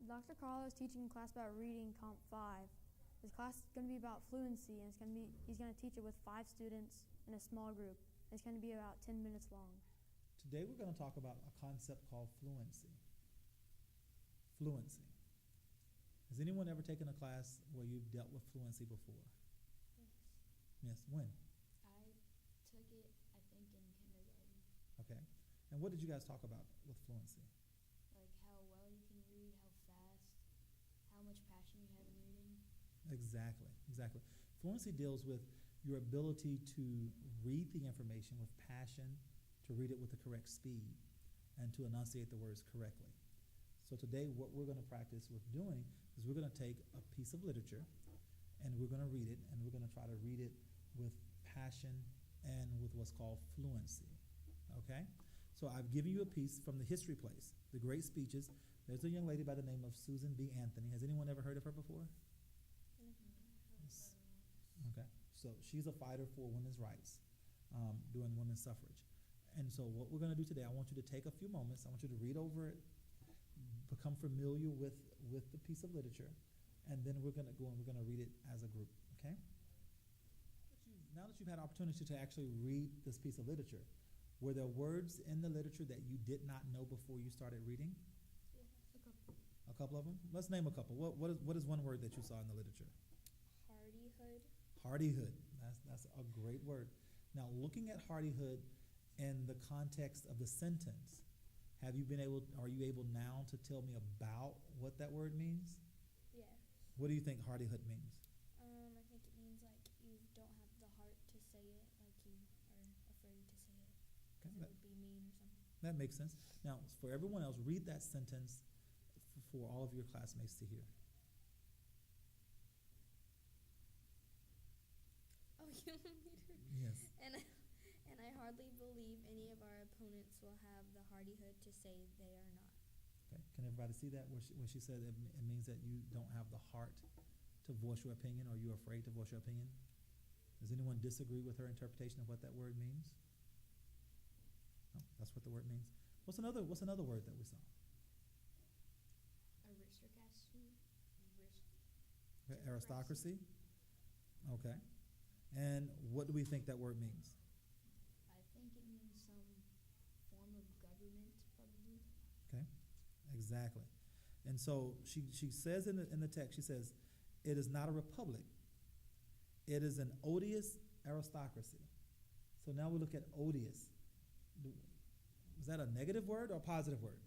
Dr. Carl is teaching a class about reading Comp 5. His class is going to be about fluency, and he's going to teach it with 5 students in a small group. It's going to be about 10 minutes long. Today we're going to talk about a concept called fluency. Fluency. Has anyone ever taken a class where you've dealt with fluency before? Yes. Yes, when? I took it, I think, in kindergarten. Okay. And what did you guys talk about with fluency? Like how well you can read, how fast, how much passion you have in reading. Exactly. Fluency deals with your ability to read the information with passion, to read it with the correct speed, and to enunciate the words correctly. So today what we're going to practice with doing is we're going to take a piece of literature and we're going to read it, and we're going to try to read it with passion and with what's called fluency. Okay? So I've given you a piece from the history place, The Great Speeches. There's a young lady by the name of Susan B. Anthony. Has anyone ever heard of her before? Okay, so she's a fighter for women's rights during women's suffrage. And so what we're going to do today, I want you to take a few moments. I want you to read over it, become familiar with the piece of literature, and then we're going to go and we're going to read it as a group, okay? Now that you've had opportunity to actually read this piece of literature, were there words in the literature that you did not know before you started reading? Yeah, a couple. A couple of them? Let's name a couple. What is one word that you saw in the literature? Hardihood. Hardihood. That's a great word. Now, looking at hardihood in the context of the sentence, are you able now to tell me about what that word means? Yes. What do you think hardihood means? I think it means like you don't have the heart to say it, like you are afraid to say it. Because it would be mean or something. That makes sense. Now, for everyone else, read that sentence for all of your classmates to hear. Oh, you want me to? Yes. And I hardly believe any of our opponents will have the hardihood to say they are not. Okay. Can everybody see that? When she said it means that you don't have the heart to voice your opinion, or you're afraid to voice your opinion? Does anyone disagree with her interpretation of what that word means? No, that's what the word means. What's another word that we saw? Aristocracy. Aristocracy? Okay. And what do we think that word means? I think it means some form of government, probably. Okay, exactly. And so she says in the text, she says, it is not a republic. It is an odious aristocracy. So now we look at odious. Is that a negative word or a positive word?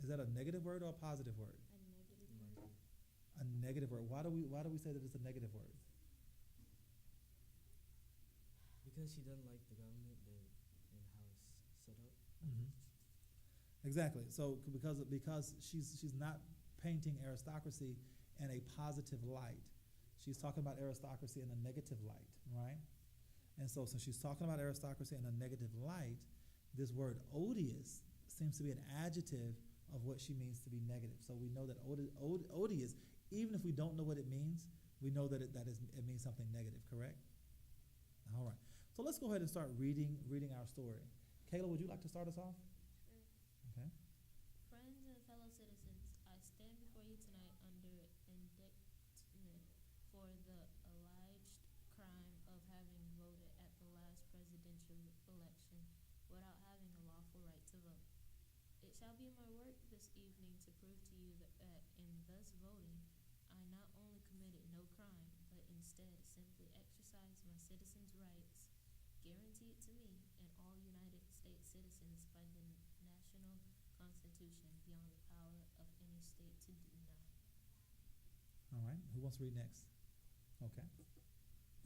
Is that a negative word or a positive word? A negative word. A negative word. Why do we say that it's a negative word? Because she doesn't like the government and how it's set up. Mm-hmm. Exactly. So because she's not painting aristocracy in a positive light, she's talking about aristocracy in a negative light, right? And so since she's talking about aristocracy in a negative light, this word odious seems to be an adjective of what she means to be negative. So we know that odious, even if we don't know what it means, we know that it means something negative, correct? All right. So let's go ahead and start reading our story. Kayla, would you like to start us off? Sure. Okay. Friends and fellow citizens, I stand before you tonight under indictment for the alleged crime of having voted at the last presidential election without having a lawful right to vote. It shall be my work this evening to prove to you that in thus voting, I not only committed no crime, but instead simply exercised my citizens' rights guaranteed to me and all United States citizens by the national Constitution beyond the power of any state to deny. All right. Who wants to read next? Okay.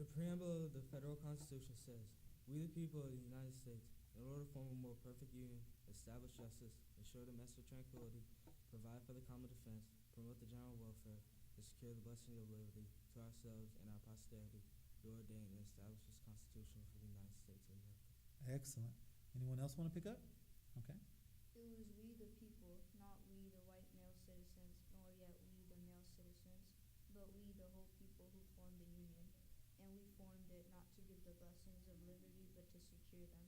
The preamble of the federal Constitution says, "We the people of the United States, in order to form a more perfect union, establish justice, ensure domestic tranquility, provide for the common defense, promote the general welfare, and secure the blessing of liberty to ourselves and our posterity, do ordain and establish this Constitution for the United States of America." Excellent. Anyone else want to pick up? Okay. It was we the people, not we the white male citizens, nor yet we the male citizens, but we the whole people who formed the Union. And we formed it not to give the blessings of liberty, but to secure them,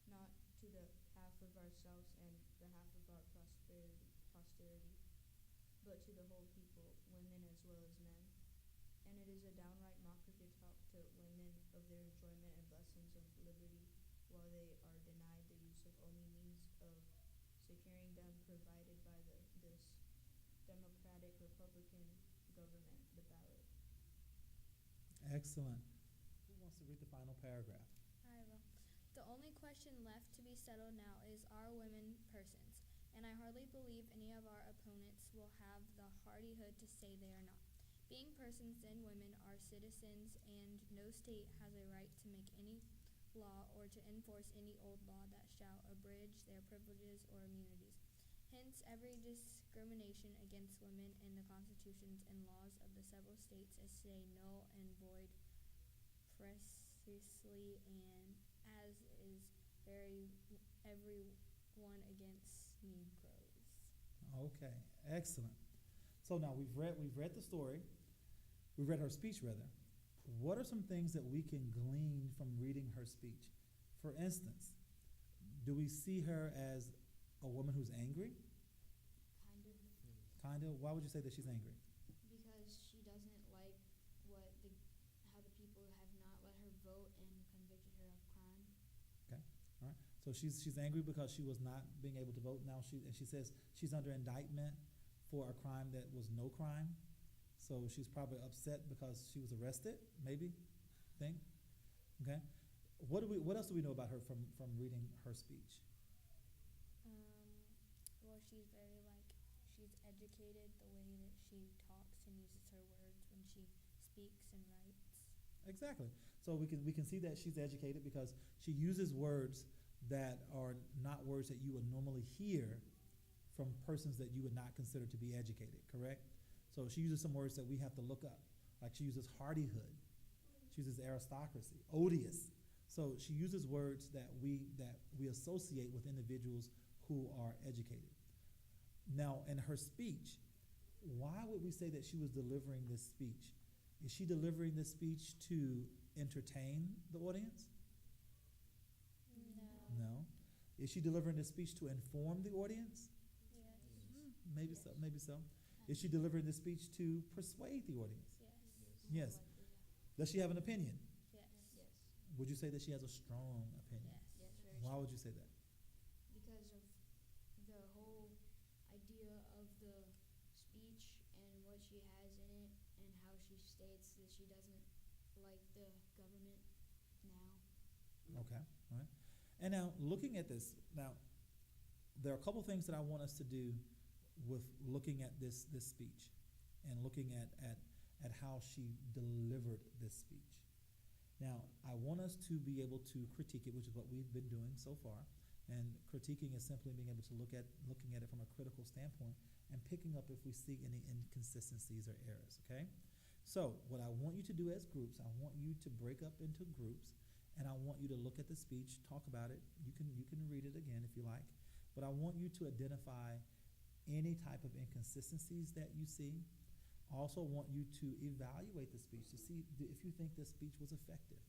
not to the half behalf of ourselves and behalf of our posterity, but to the whole people, women as well as men. And it is a downright mockery to talk to women of their enjoyment and blessings of liberty, while they are denied the use of only means of securing them provided by this democratic Republican government, the ballot. Excellent. Who wants to read the final paragraph? I will. The only question left to be settled now is, are women persons? And I hardly believe any of our opponents will have the hardihood to say they are not. Being persons, then women are citizens, and no state has a right to make any law or to enforce any old law that shall abridge their privileges or immunities. Hence, every discrimination against women in the constitutions and laws of the several states is today null and void precisely, and as is every one against Negroes. Okay, excellent. So now we've read the story. We've read her speech, rather. What are some things that we can glean from reading her speech? For instance, do we see her as a woman who's angry? Kind of. Kind of. Why would you say that she's angry? Because she doesn't like how the people have not let her vote and convicted her of crime. Okay. All right. So she's angry because she was not being able to vote. Now she says she's under indictment for a crime that was no crime. So she's probably upset because she was arrested, maybe. Think. Okay. What else do we know about her from reading her speech? Well, she's she's educated, the way that she talks and uses her words when she speaks and writes. Exactly. So we can see that she's educated because she uses words that are not words that you would normally hear from persons that you would not consider to be educated, correct? So she uses some words that we have to look up. Like she uses hardihood. She uses aristocracy, odious. So she uses words that we associate with individuals who are educated. Now, in her speech, why would we say that she was delivering this speech? Is she delivering this speech to entertain the audience? No. No. Is she delivering this speech to inform the audience? Yes. Maybe so, maybe so. Is she delivering this speech to persuade the audience? Yes. Yes. Does she have an opinion? Yes. Yes. Would you say that she has a strong opinion? Yes. Yes, very Why strong. would you say that? Because of the whole idea of the speech and what she has in it and how she states that she doesn't like the government now. Okay, all right. And now, looking at this, there are a couple things that I want us to do with looking at this speech and looking at how she delivered this speech. Now, I want us to be able to critique it, which is what we've been doing so far. And critiquing is simply being able to looking at it from a critical standpoint and picking up if we see any inconsistencies or errors, okay? So what I want you to do as groups, I want you to break up into groups, and I want you to look at the speech, talk about it. You can read it again if you like, but I want you to identify any type of inconsistencies that you see. I also want you to evaluate the speech to see if you think the speech was effective.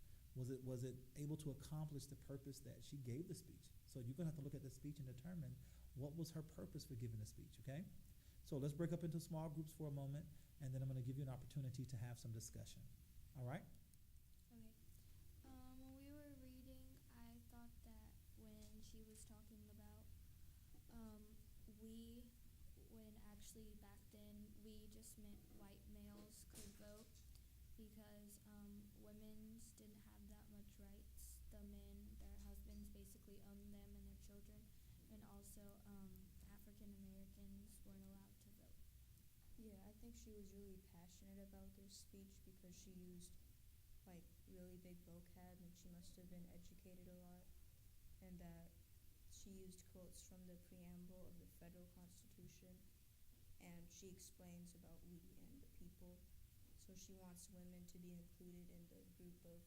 Was it able to accomplish the purpose that she gave the speech? So you're going to have to look at the speech and determine what was her purpose for giving the speech, okay? So let's break up into small groups for a moment, and then I'm going to give you an opportunity to have some discussion. All right? Okay. When we were reading, I thought that when she was talking about when actually back then we just meant white males could vote because women didn't have that much rights. The men, their husbands basically owned them and their children, and also African Americans weren't allowed to vote. Yeah, I think she was really passionate about this speech because she used really big vocab, and she must have been educated a lot, and that she used quotes from the preamble of the federal constitution, and she explains about we and the people. So she wants women to be included in the group of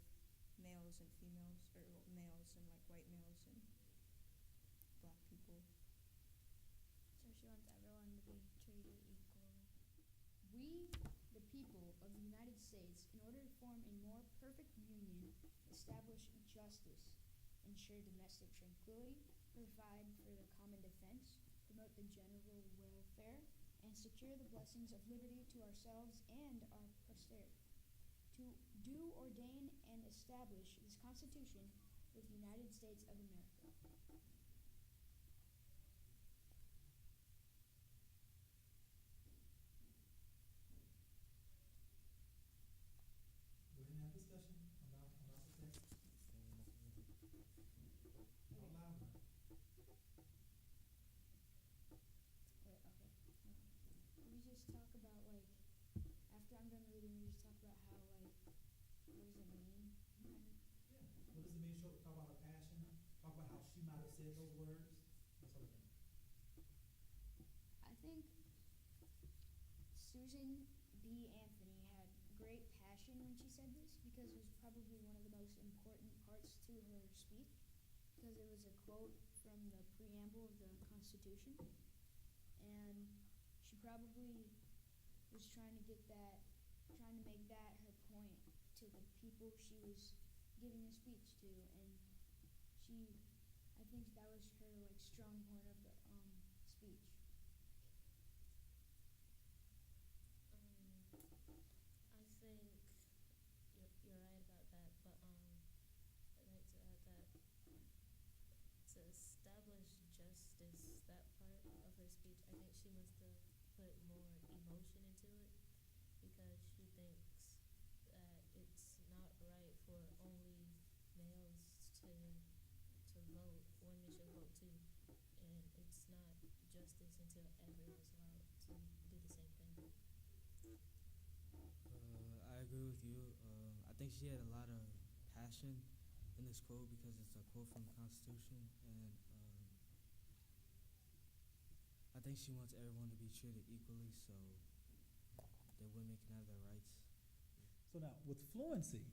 males and females, or males and white males and black people. So she wants everyone to be treated equally. We, the people of the United States, in order to form a more perfect union, establish justice, ensure domestic tranquility, provide for the common defense, promote the general welfare, and secure the blessings of liberty to ourselves and our posterity. To do, ordain, and establish this Constitution with the United States of America. We're gonna have discussion about the text. Out loud now. Wait, okay. We just talk about, like, after I'm done reading, we just talk about how, like, what does it mean? Yeah. What does it mean? Talk about her passion. Talk about how she might have said those words. That sort of thing. I think Susan B. Anthony had great passion when she said this because it was probably one of the most important parts to her speech because it was a quote from the preamble of the Constitution. And she probably was trying to make that her point to the people she was giving a speech to. And I think that was her, like, strong point of the speech. I think you're right about that, but I'd like to add that to establish justice, that part of her speech, I think she must have put more emotion into it because she thinks that it's not right for only males to vote. Women should vote too, and it's not justice until everyone's allowed to do the same thing. I agree with you. I think she had a lot of passion in this quote because it's a quote from the Constitution, and I think she wants everyone to be treated equally so that women can have their rights. So now, with fluency,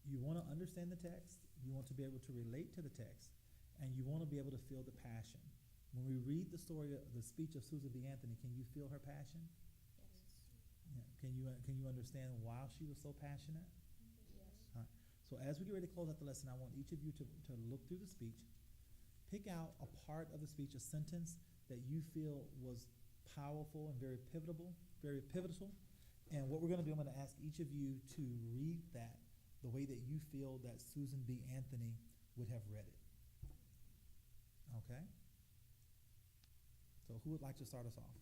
you want to understand the text, you want to be able to relate to the text, and you want to be able to feel the passion. When we read the speech of Susan B. Anthony, can you feel her passion? Yes. Yeah. Can you understand why she was so passionate? Yes. All right. So as we get ready to close out the lesson, I want each of you to look through the speech, pick out a part of the speech, a sentence that you feel was powerful and very pivotal. And what we're going to do, I'm going to ask each of you to read that the way that you feel that Susan B. Anthony would have read it. Okay? So who would like to start us off?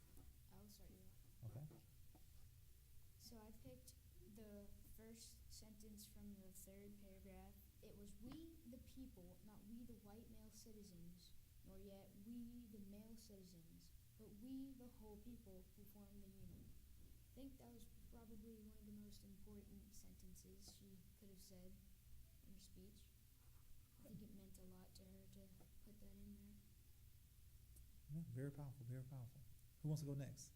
I'll start you off. Okay? So I picked the first sentence from the third paragraph. It was we the people, not we the white male citizens, nor yet we the male citizens, but we the whole people who form the Union. I think that was probably one of the most important sentences she could have said in her speech. I think it meant a lot to her to put that in there. Yeah, very powerful, very powerful. Who wants to go next?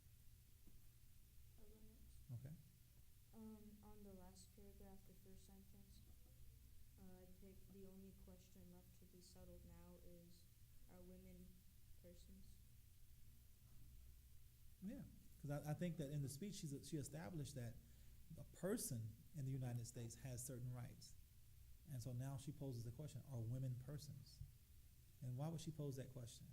I'll go next. Okay. On the last paragraph, the first sentence, I picked the only question left to be settled now is, are women persons? Yeah, because I think that in the speech she established that a person in the United States has certain rights. And so now she poses the question, are women persons? And why would she pose that question?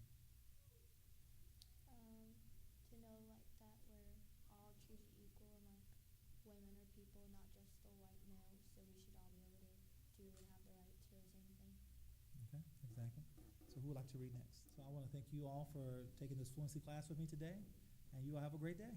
To know like that we're all treated equal and like women are people, not just the white males, so we should all be able to do and have the right to the same thing. Okay, exactly. So who would like to read next? So I want to thank you all for taking this fluency class with me today, and you all have a great day.